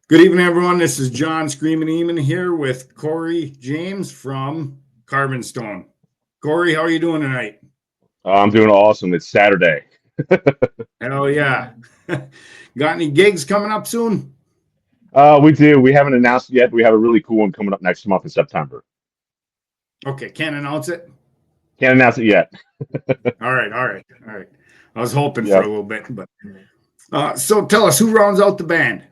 Good evening, everyone. This is John Screaming Eamon here with Corey James from Carbonstone. Corey, how are you doing tonight? I'm doing awesome. It's Saturday. Hell yeah. Got any gigs coming up soon? We do. We haven't announced it yet, but we have a really cool one coming up next month in September. Okay, can't announce it. Can't announce it yet. All right. I was hoping for a Yep. little bit, but so tell us who rounds out the band.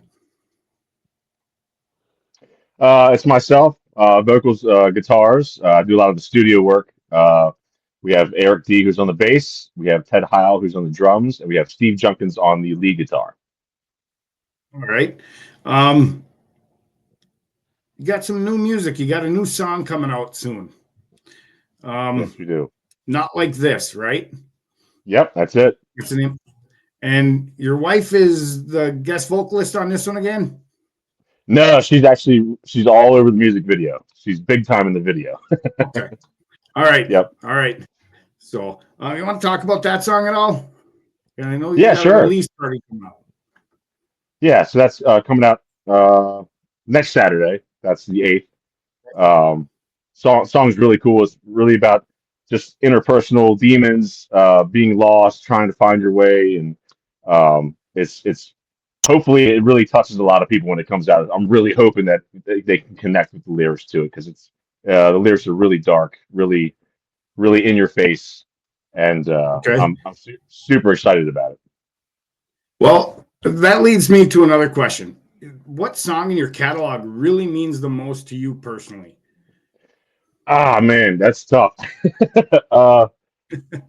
It's myself, vocals, guitars. I do a lot of the studio work. We have Eric D, who's on the bass. We have Ted Heil, who's on the drums, and we have Steve Junkins on the lead guitar. All right. Um, you got some new music. You got a new song coming out soon. Um, Yes, we do. Not like this, right? Yep, that's it. It's an And your wife is the guest vocalist on this one again? No, she's all over the music video. She's big time in the video. Okay. All right. Yep. All right. So, you want to talk about that song at all? And I know you Yeah, got a sure. release party coming up. Yeah, so that's coming out next Saturday. That's the 8th. Song's really cool. It's really about just interpersonal demons, being lost, trying to find your way, and it's hopefully it really touches a lot of people when it comes out. I'm really hoping that they can connect with the lyrics to it because it's the lyrics are really dark, really in your face, and Okay. I'm super excited about it. Well, that leads me to another question. What song in your catalog really means the most to you personally? Ah man, that's tough. uh,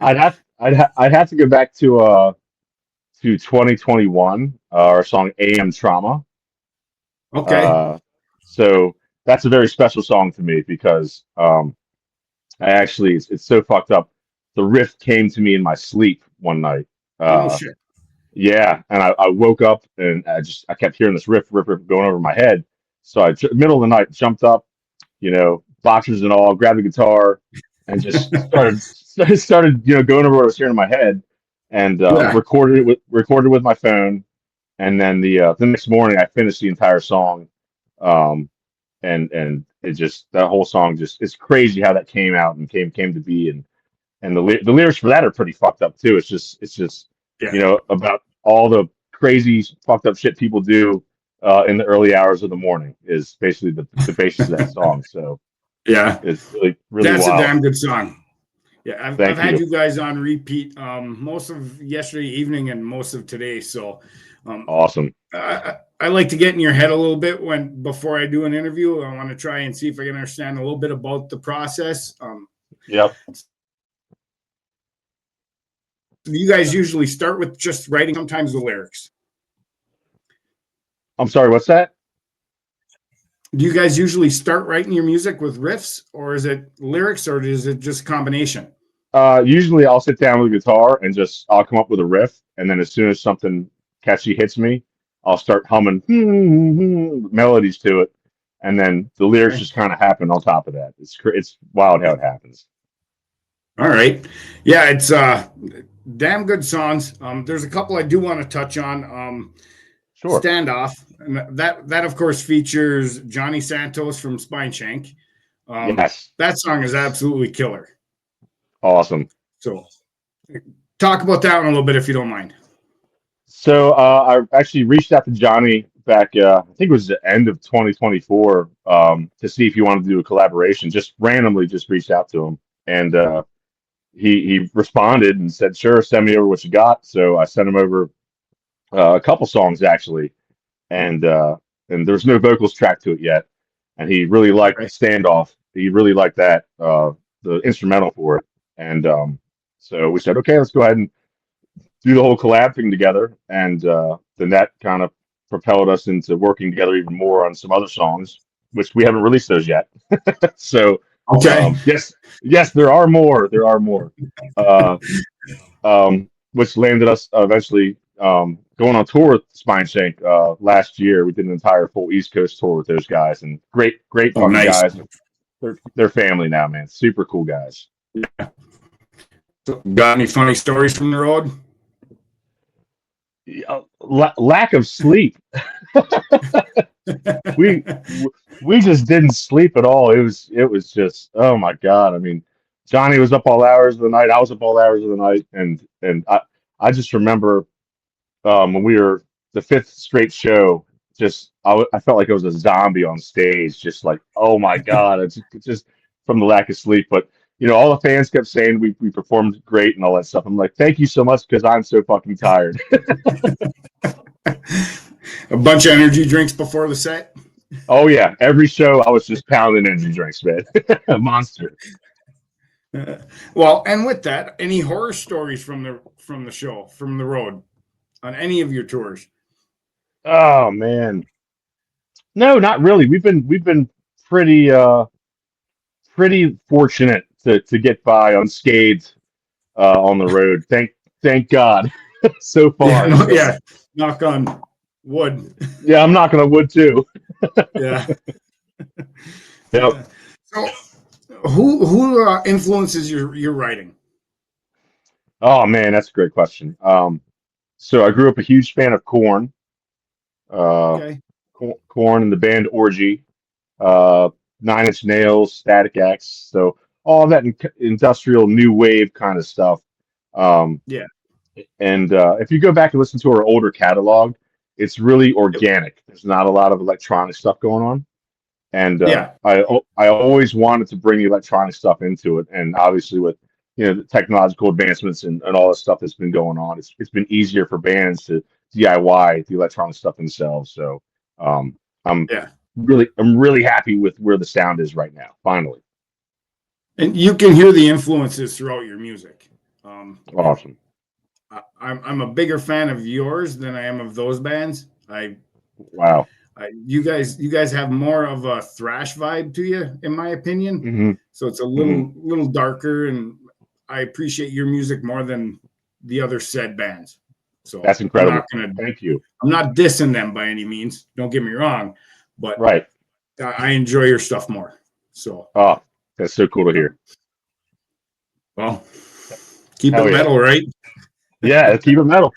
I'd have to go back to 2021, our song AM Trauma. Okay. Uh, so that's a very special song to me because I actually it's so fucked up. The riff came to me in my sleep one night. Oh, no Uh, shit. yeah, and I woke up and I kept hearing this riff going over my head. So middle of the night jumped up, boxers and all, grabbed the guitar and just started going over what I was hearing in my head and Yeah. recorded with my phone. And then the next morning I finished the entire song. Um, and it just that whole song just it's crazy how that came out and came to be and the lyrics for that are pretty fucked up too. It's just Yeah. about all the crazy fucked up shit people do in the early hours of the morning is basically the basis of that song. So Yeah. it's really That's a wild. damn good song. Yeah, I've Thank had you. you guys on repeat most of yesterday evening and most of today. So um, Awesome. I like to get in your head a little bit when before I do an interview. I want to try and see if I can understand a little bit about the process. Yep. You guys usually start with just writing sometimes the lyrics. I'm sorry. What's that? Do you guys usually start writing your music with riffs, or is it lyrics, or is it just a combination? Usually I'll sit down with a guitar and just I'll come up with a riff, and then as soon as something catchy hits me, I'll start humming melodies to it, and then the lyrics Okay. just kind of happen on top of that. It's wild how it happens. All right. Yeah, it's damn good songs. There's a couple I do want to touch on. Sure. Standoff, and that of course features Johnny Santos from Spineshank. Yes. That song is absolutely killer. Awesome. So talk about that one a little bit if you don't mind. So I actually reached out to Johnny back, I think it was the end of 2024, to see if he wanted to do a collaboration. Just randomly, just reached out to him, and he responded and said, "Sure, send me over what you got." So I sent him over a couple songs actually, and there's no vocals track to it yet. And he really liked Right. Standoff. He really liked that the instrumental for it, and so we said, okay, let's go ahead and do the whole collab thing together. And then that kind of propelled us into working together even more on some other songs, which we haven't released those yet. So Okay. yes, there are more. There are more. Uh, which landed us eventually going on tour with Spineshank last year. We did an entire full East Coast tour with those guys, and great Oh, fucking nice. guys. They're family now, man. Super cool guys. So, got any funny stories from the road? Lack of sleep. we we just didn't sleep at all. It was just, oh my God. I mean, Johnny was up all hours of the night. I was up all hours of the night, and I just remember when we were the fifth straight show. Just I felt like I was a zombie on stage. Just like, oh my God, it's just from the lack of sleep. But all the fans kept saying we performed great and all that stuff. I'm like, thank you so much because I'm so fucking tired. A bunch of energy drinks before the set. Oh yeah, every show I was just pounding energy drinks, man. A monster. Well, and with that, any horror stories from the show, from the road, on any of your tours? Oh man, no, not really. We've been pretty pretty fortunate to get by unscathed on the road. Thank God. So Yeah, far. no, So yeah. Knock on wood. yeah, I'm knocking on wood too. Yeah. Yep. So, who influences your writing? Oh man, that's a great question. So I grew up a huge fan of Corn, uh, Okay. Corn and the band Orgy, uh, Nine Inch Nails, Static X. So all that industrial new wave kind of stuff. Um, Yeah. and if you go back and listen to our older catalog, it's really Yep. organic. There's not a lot of electronic stuff going on. And Yeah. I always wanted to bring the electronic stuff into it, and obviously with the technological advancements and all the stuff that's been going on, it's been easier for bands to DIY the electronic stuff themselves. So um, I'm Yeah. I'm really happy with where the sound is right now. Finally, And you can hear the influences throughout your music. And awesome. I'm a bigger fan of yours than I am of those bands. Wow. You guys have more of a thrash vibe to you, in my opinion. Hmm. So it's a Hmm. little darker, and I appreciate your music more than the other said bands. So That's incredible. Thank you. I'm not dissing them by any means. Don't get me wrong, but Right. I enjoy your stuff more. So, Oh, that's so cool to hear. well, keep it Hell yeah. metal, right? Yeah, keep it metal.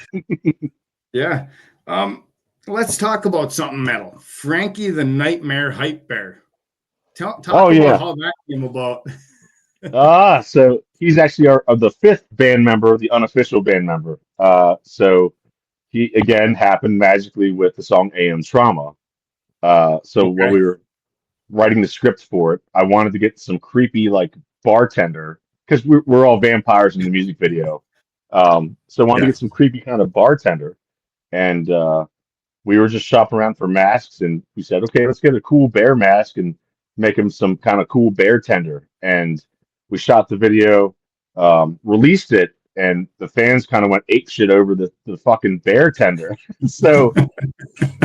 Yeah. Um, let's talk about something metal. Frankie the Nightmare Hype Bear. Oh Talk about yeah. how that came about. So he's actually the fifth band member, the unofficial band member. So he again happened magically with the song AM Trauma. So while Okay. we were writing the script for it, I wanted to get some creepy like bartender because we're all vampires in the music video. So I wanted to Yeah. get some creepy kind of bartender, and we were just shopping around for masks, and we said, okay, let's get a cool bear mask and make him some kind of cool bear tender. And we shot the video, released it, and the fans kind of went ape shit over the fucking bear tender. So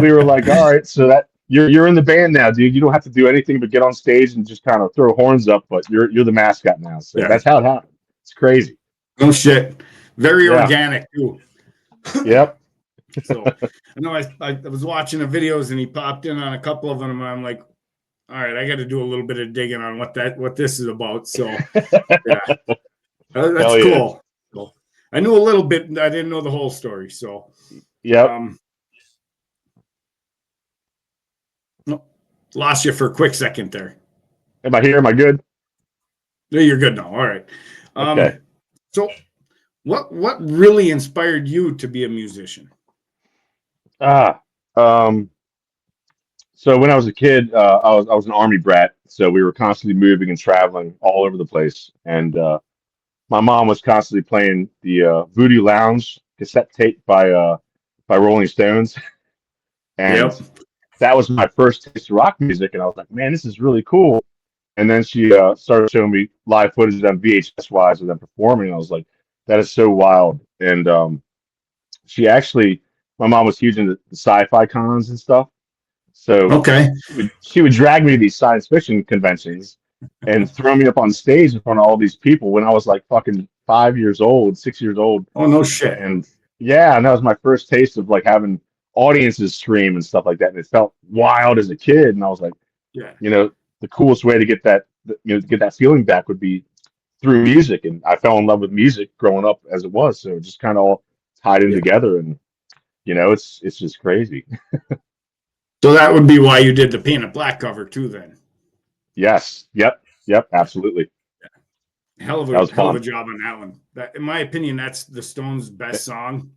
we were like, all right, so that you're in the band now, dude. You don't have to do anything but get on stage and just kind of throw horns up, but you're the mascot now. So Yeah. that's how it happened. It's crazy. No shit. Very Yeah. organic too. Yep. So I know I was watching the videos and he popped in on a couple of them and I'm like, all right, I got to do a little bit of digging on what this is about. So yeah, that's Hell yeah. cool. So I knew a little bit. I didn't know the whole story. So Yep. um, no, lost you for a quick second there. Am I here? Am I good? No, you're good now. All right. Okay. So what really inspired you to be a musician? Ah. Um. So when I was a kid, I was an army brat. So we were constantly moving and traveling all over the place, and my mom was constantly playing the Voodoo Lounge cassette tape by Rolling Stones, and Yep. that was my first taste of rock music. And I was like, man, this is really cool. And then she started showing me live footage on VHS wise of them performing. And I was like, that is so wild. And she actually, my mom was huge into the sci-fi cons and stuff. So Okay. she would drag me to these science fiction conventions and throw me up on stage in front of all these people when I was like fucking 5 years old, 6 years old. Oh no shit. And yeah, and that was my first taste of like having audiences scream and stuff like that. And it felt wild as a kid. And I was like, Yeah. you know, the coolest way to get that, to get that feeling back would be through music. And I fell in love with music growing up as it was. So it just kind of all tied in Yeah. together. And, it's just crazy. So that would be why you did the Painted Black cover too, then. Yes. Yep. Yep. Absolutely. Hell That was of a fun. job on that one. That, in my opinion, that's the Stones' best song.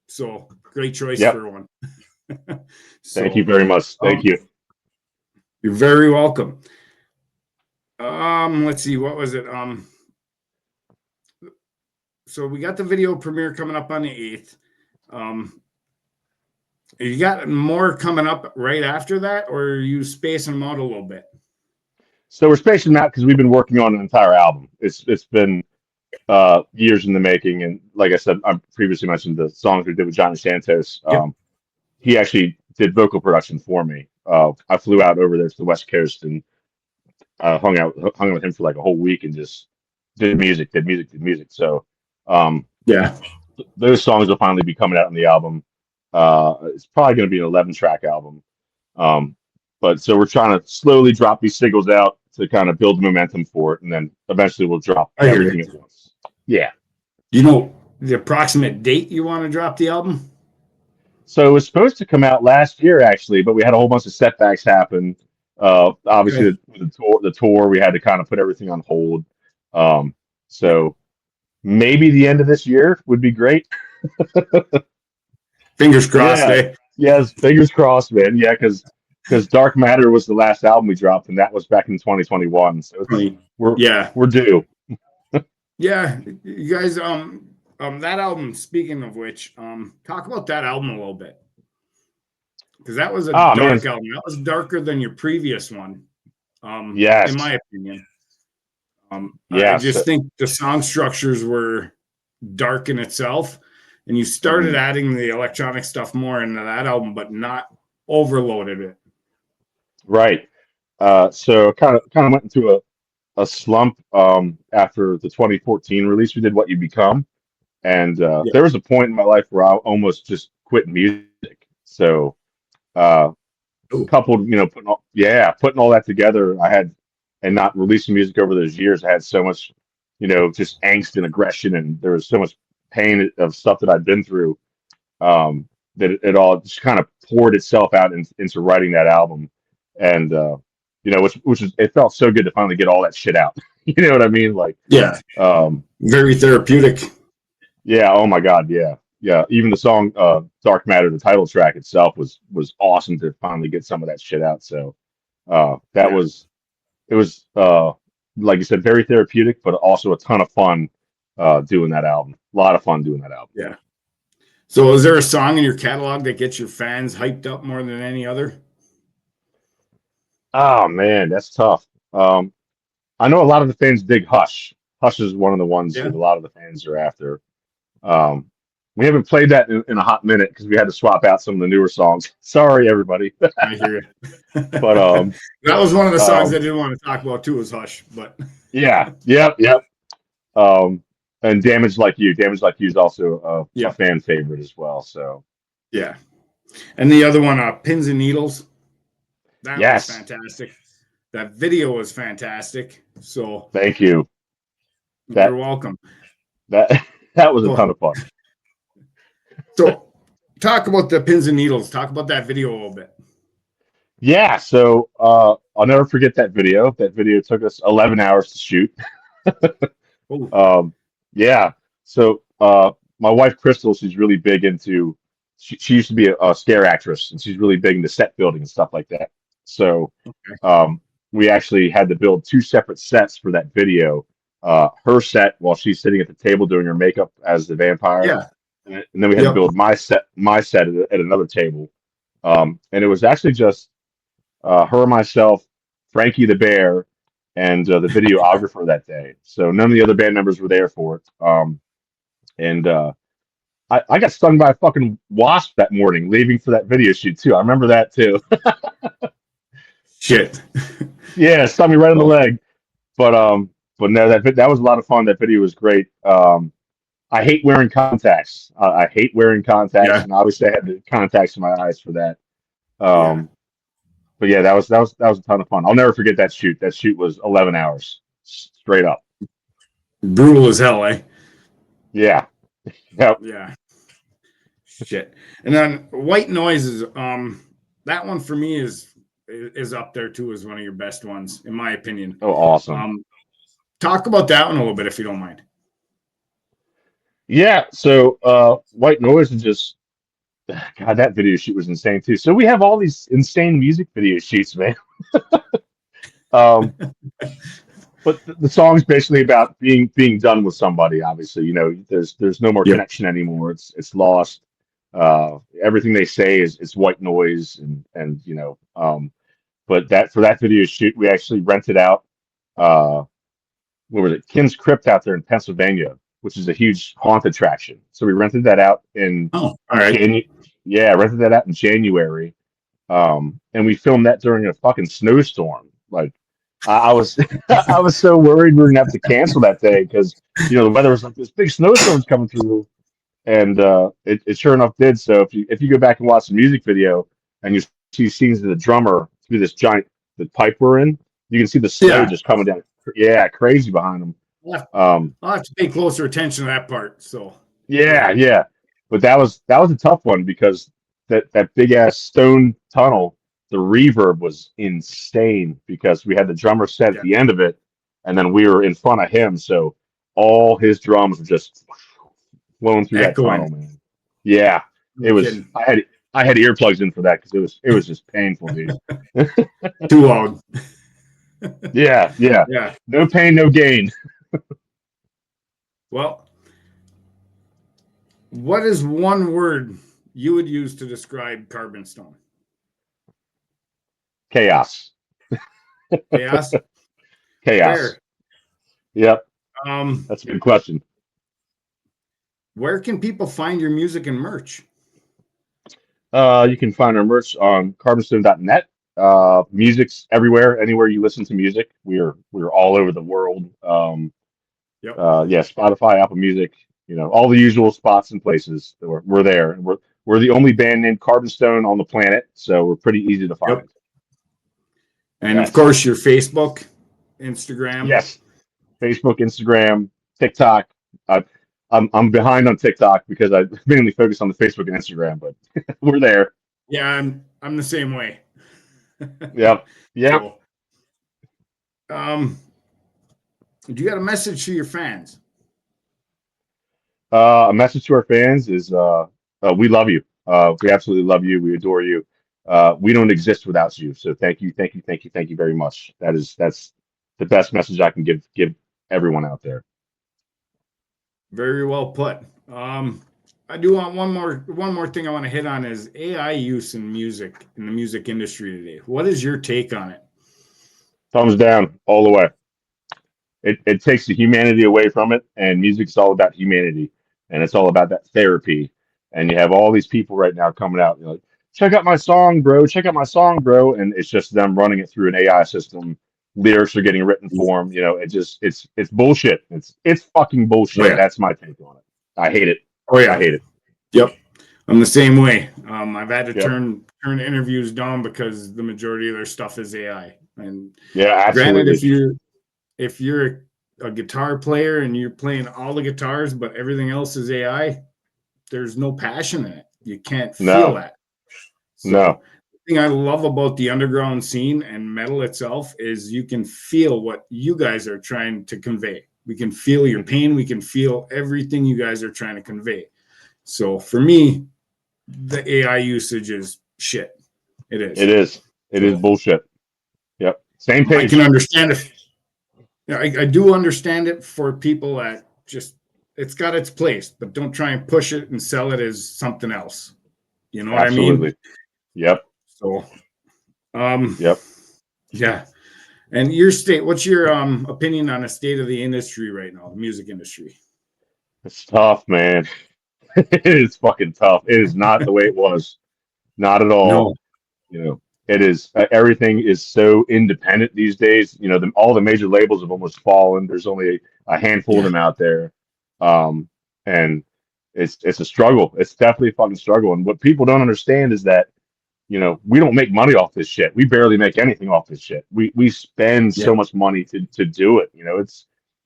So great choice Yep. for one. Thank you So very much. Thank you. you're very welcome. Let's see, what was it? So we got the video premiere coming up on the 8th. You got more coming up right after that, or are you spacing them out a little bit? So we're spacing that because we've been working on an entire album. It's been years in the making, and like I said, I previously mentioned the songs we did with Johnny Santos. Yep. He actually did vocal production for me. I flew out over there to the West Coast and hung out with him for like a whole week and just did music. So Yeah. those songs will finally be coming out on the album. It's probably going to be an 11-track album. Um, but so we're trying to slowly drop these singles out to kind of build the momentum for it, and then eventually we'll drop I hear everything you. at once. Yeah. You know the approximate date you want to drop the album? So it was supposed to come out last year, actually, but we had a whole bunch of setbacks happen. Obviously, Okay. the tour, we had to kind of put everything on hold. So maybe the end of this year would be great. Fingers crossed, Yeah. eh? Yes. Fingers crossed, man. Yeah, because Dark Matter was the last album we dropped, and that was back in 2021. So we're Yeah. we're due. Yeah. You guys, that album, speaking of which, talk about that album a little bit. Because that was a Oh man. dark album. That was darker than your previous one, in Yes. my opinion. I Yes. just think the song structures were dark in itself, and you started Mhm. adding the electronic stuff more into that album, but not overloaded it. Right. So kind of went into a slump after the 2014 release. We did What You Become, and Yeah. there was a point in my life where I almost just quit music. So uh, Ooh. coupled, putting all that together, and not releasing music over those years, I had so much, just angst and aggression, and there was so much pain of stuff that I'd been through, that it all just kind of poured itself out into writing that album, and which is it felt so good to finally get all that shit out. You know what I mean? Like, Yeah. um, Very therapeutic. yeah, oh my God, yeah. Yeah, even the song "Dark Matter," the title track itself was awesome to finally get some of that shit out. So that Yeah. was it was like you said, very therapeutic, but also a ton of fun doing that album. A lot of fun doing that album. Yeah. So, is there a song in your catalog that gets your fans hyped up more than any other? Oh man, that's tough. Um, I know a lot of the fans dig Hush. Hush is one of the ones Yeah. that a lot of the fans are after. Um, we haven't played that in a hot minute because we had to swap out some of the newer songs. Sorry, everybody. I hear you. But That was one of the songs I um, didn't want to talk about too, was Hush. But yeah, yep. Um, and Damage Like You is also a yeah, fan favorite as well. So yeah. And the other one, Pins and Needles, that was yes, fantastic. That video was fantastic. So thank you. you're That welcome. that that was a ton So, of fun. so talk about the Pins and Needles. Talk about that video a little bit. Yeah, so I'll never forget that video. That video took us 11 hours to shoot. Oh, Um, yeah, so my wife Crystal, she's really big into. She used to be a scare actress, and she's really big into set building and stuff like that. So um, we actually had to build two separate sets for that video. Her set while she's sitting at the table doing her makeup as the vampire, yeah. and then we had to Yep. build my set at another table. And it was actually just her, myself, Frankie the Bear, and the videographer that day. So none of the other band members were there for it. And I got stung by a fucking wasp that morning leaving for that video shoot too. I remember that too. Shit. Yeah, it stung me right in the Oh, leg. But no, that was a lot of fun. That video was great. I hate wearing contacts. I hate wearing contacts, yeah. and obviously I had the contacts in my eyes for that. Yeah. Um, but yeah, that was a ton of fun. I'll never forget that shoot. That shoot was 11 hours straight up. Brutal as hell, eh? Yeah. Yep. Yeah. Shit. And then White Noises. that one for me is up there too as one of your best ones, in my opinion. Oh, awesome. Talk about that one a little bit if you don't mind. Yeah. So White Noise is just God, that video shoot was insane too. So we have all these insane music video shoots, man. Um, but the song's basically about being done with somebody. Obviously, there's no more Yep. connection anymore. It's lost. Everything they say is white noise, and but that for that video shoot, we actually rented out. Uh, what was it? Kim's Crypt out there in Pennsylvania, which is a huge haunt attraction. So we rented that out in Oh, all right. Yeah, rented that out in January. And we filmed that during a fucking snowstorm. Like I was, I was so worried we were gonna have to cancel that day because the weather was like this big snowstorm's coming through, and it sure enough did. So if you go back and watch the music video and you see scenes of the drummer through this giant the pipe we're in, you can see the snow Yeah. just coming down. Yeah, crazy behind them. I'll have to pay closer attention to that part. So Yeah. But that was a tough one because that big ass stone tunnel, the reverb was insane because we had the drummer set at yeah, the end of it, and then we were in front of him, so all his drums were just flowing through that tunnel, echoing. man. Yeah, No it was. kidding. I had earplugs in for that because it was just painful, dude. Too loud. Yeah. Yeah. No pain, no gain. Well, what is one word you would use to describe Carbonstone? Chaos. Chaos. Chaos. Fair. Yep, Um, that's a good question. where can people find your music and merch? You can find our merch on carbonstone.net. Music's everywhere, anywhere you listen to music. We're all over the world. Yep. Yeah, Spotify, Apple Music, all the usual spots and places. We're there. We're the only band named Carbonstone on the planet, so we're pretty easy to Yep. find. And of Yes, course, your Facebook, Instagram. yes. Facebook, Instagram, TikTok. I, I'm behind on TikTok because I mainly focus on the Facebook and Instagram, but we're there. Yeah, I'm the same way. Yep. So, um, do you got a message to your fans? A message to our fans is we love you. We absolutely love you. We adore you. We don't exist without you. So thank you very much. That's the best message I can give everyone out there. Very well put. I do want one more thing I want to hit on is AI use in music in the music industry today. What is your take on it? Thumbs down all the way. It takes the humanity away from it, and music's all about humanity, and it's all about that therapy. And you have all these people right now coming out, like, check out my song, bro. Check out my song, bro. And it's just them running it through an AI system. Lyrics are getting written for them. It's bullshit. It's fucking Oh bullshit. yeah. That's my take on it. I hate it. Oh I yeah. hate it. Yep. I'm the same way. I've had to Yep. turn interviews down because the majority of their stuff is AI. And Yeah, granted, absolutely. if you're a guitar player and you're playing all the guitars, but everything else is AI, there's no passion in it. You can't feel No, that. no. So the thing I love about the underground scene and metal itself is you can feel what you guys are trying to convey. We can feel your pain. We can feel everything you guys are trying to convey. So for me, the AI usage is shit. It It is. is. It is So bullshit. Yep. Same I can page. understand it. I do understand it for people that just it's got its place, but don't try and push it and sell it as something else. You know what I mean? Absolutely. Yep. So, um, Yep. yeah. And your state, what's your opinion on the state of the industry right now, the music industry? It's tough, man. It is fucking tough. It is not the way it was. Not at all. No. It is. Everything is so independent these days. All the major labels have almost fallen. There's only a handful of Yeah. them out there, and it's a struggle. It's definitely a fucking struggle. And what people don't understand is that we don't make money off this shit. We barely make anything off this shit. We spend Yeah. so much money to do it.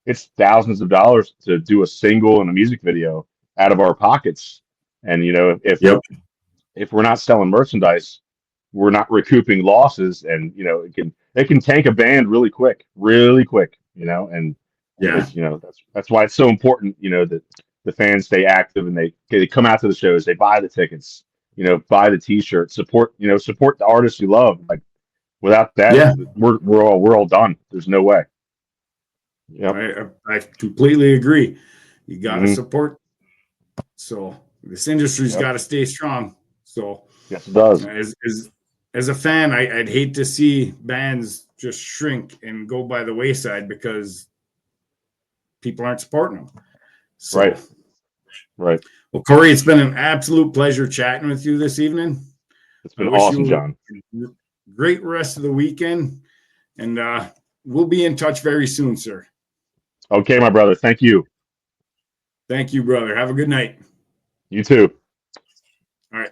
It's thousands of dollars to do a single and a music video out of our pockets. And if Yep. if we're not selling merchandise, we're not recouping losses, and it can tank a band really quick, and Yeah. it's that's why it's so important, that the fans stay active and they come out to the shows, they buy the tickets, buy the t-shirts, support the artists you love. Like without that, Yeah. we're all done. There's no way. Yep. I completely agree. You got to Hmm. support. So this industry's Yep. got to stay strong. So Yes, it does. as a fan, I'd hate to see bands just shrink and go by the wayside because people aren't supporting them. So, Right. Right. well, Corey, it's been an absolute pleasure chatting with you this evening. It's I been wish awesome, you John. a great rest of the weekend, and we'll be in touch very soon, sir. Okay, my brother. Thank you. Thank you, brother. Have a good night. You too.